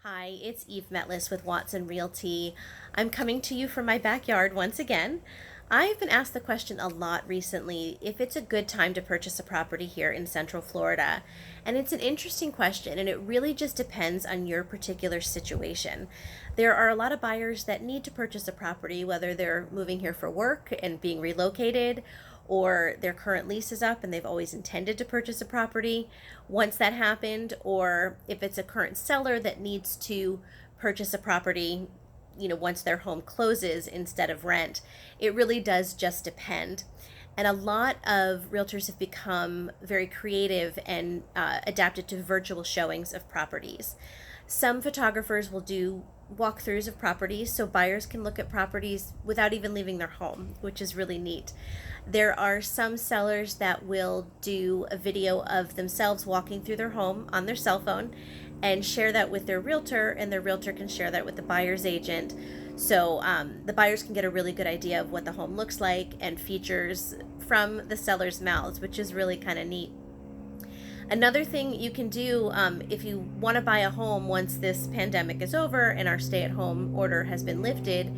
Hi, it's Eve Metlis with Watson Realty. I'm coming to you from my backyard once again. I've been asked the question a lot recently if it's a good time to purchase a property here in Central Florida. And it's an interesting question, and it really just depends on your particular situation. There are a lot of buyers that need to purchase a property, whether they're moving here for work and being relocated, or their current lease is up and they've always intended to purchase a property once that happened, or if it's a current seller that needs to purchase a property, once their home closes instead of rent. It really does just depend. And a lot of realtors have become very creative and adapted to virtual showings of properties. Some photographers will do walkthroughs of properties so buyers can look at properties without even leaving their home, which is really neat. There are some sellers that will do a video of themselves walking through their home on their cell phone and share that with their realtor, and their realtor can share that with the buyer's agent. So the buyers can get a really good idea of what the home looks like and features from the seller's mouths, which is really kind of neat. Another thing you can do if you want to buy a home once this pandemic is over and our stay-at-home order has been lifted,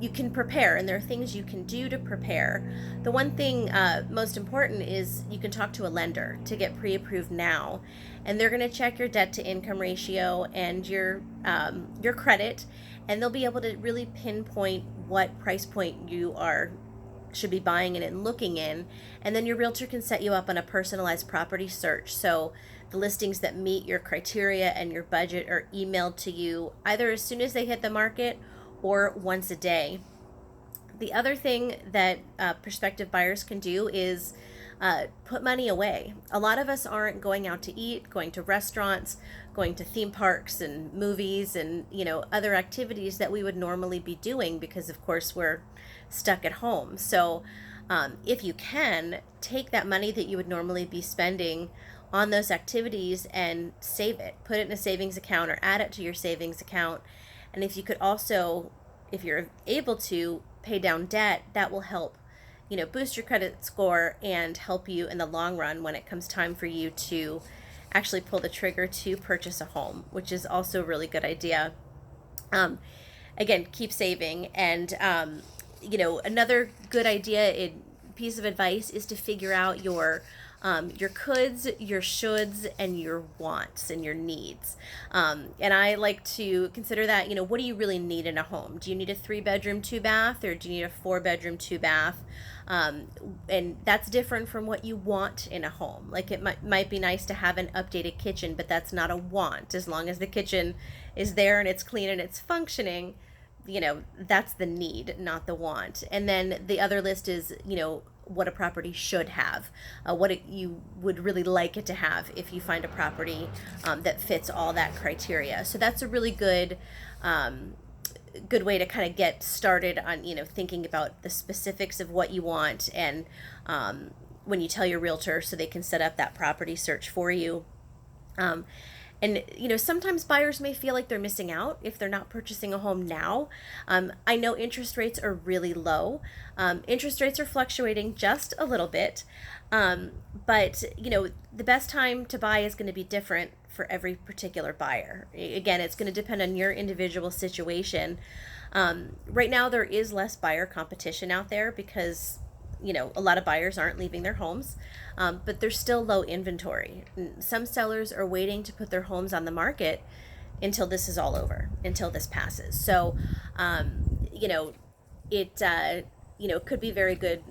you can prepare, and there are things you can do to prepare. The one thing most important is you can talk to a lender to get pre-approved now, and they're going to check your debt-to-income ratio and your credit, and they'll be able to really pinpoint what price point you should be buying in and looking in, and then your realtor can set you up on a personalized property search. So the listings that meet your criteria and your budget are emailed to you either as soon as they hit the market or once a day. The other thing that prospective buyers can do is put money away. A lot of us aren't going out to eat, going to restaurants, going to theme parks and movies and other activities that we would normally be doing because of course we're stuck at home. So if you can, take that money that you would normally be spending on those activities and save it. Put it in a savings account or add it to your savings account. And if you could also, if you're able to, pay down debt, that will help boost your credit score and help you in the long run when it comes time for you to actually pull the trigger to purchase a home, which is also a really good idea. Again, keep saving. And another good idea, piece of advice, is to figure out your coulds, your shoulds, and your wants and your needs. And I like to consider that, what do you really need in a home? Do you need a 3-bedroom, 2-bath, or do you need a 4-bedroom, 2-bath? And that's different from what you want in a home. Like it might be nice to have an updated kitchen, but that's not a want. As long as the kitchen is there and it's clean and it's functioning, that's the need, not the want. And then the other list is, what a property should have, you would really like it to have if you find a property that fits all that criteria. So that's a really good way to kind of get started on thinking about the specifics of what you want, and when you tell your realtor so they can set up that property search for you. And sometimes buyers may feel like they're missing out if they're not purchasing a home now. I know interest rates are really low. Interest rates are fluctuating just a little bit, but the best time to buy is going to be different for every particular buyer. Again, it's going to depend on your individual situation. Right now, there is less buyer competition out there because a lot of buyers aren't leaving their homes, but there's still low inventory. Some sellers are waiting to put their homes on the market until this is all over, until this passes. So, it could be very good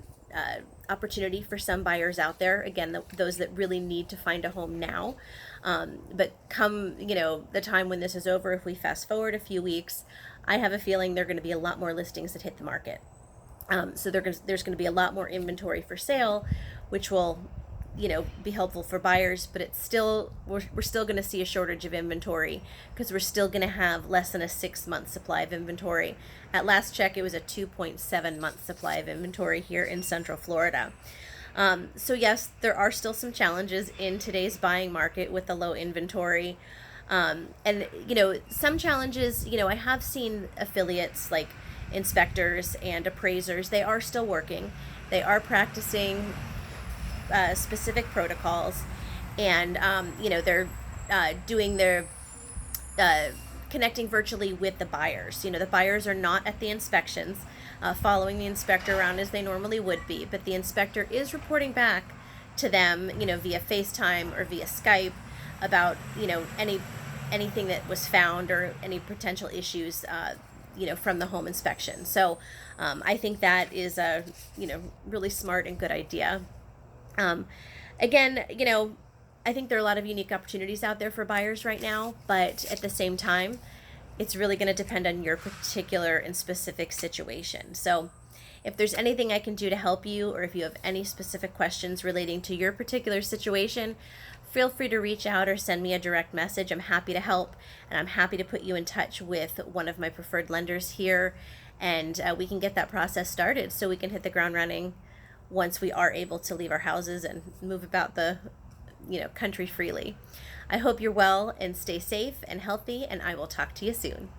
opportunity for some buyers out there. Again, those that really need to find a home now. But come, the time when this is over, if we fast forward a few weeks, I have a feeling there are going to be a lot more listings that hit the market. So there's going to be a lot more inventory for sale, which will, be helpful for buyers. But it's still, we're still going to see a shortage of inventory because we're still going to have less than a 6-month supply of inventory. At last check, it was a 2.7-month supply of inventory here in Central Florida. So yes, there are still some challenges in today's buying market with the low inventory. And some challenges, I have seen affiliates like inspectors and appraisers. They are still working. They are practicing specific protocols, and they're doing their uh, connecting virtually with the buyers. The buyers are not at the inspections, following the inspector around as they normally would be, but the inspector is reporting back to them, via FaceTime or via Skype about, anything that was found or any potential issues, from the home inspection. So I think that is a, really smart and good idea. Um, Again, I think there are a lot of unique opportunities out there for buyers right now, but at the same time, it's really going to depend on your particular and specific situation. So, if there's anything I can do to help you, or if you have any specific questions relating to your particular situation, feel free to reach out or send me a direct message. I'm happy to help, and I'm happy to put you in touch with one of my preferred lenders here, and we can get that process started so we can hit the ground running once we are able to leave our houses and move about the country freely. I hope you're well and stay safe and healthy, and I will talk to you soon.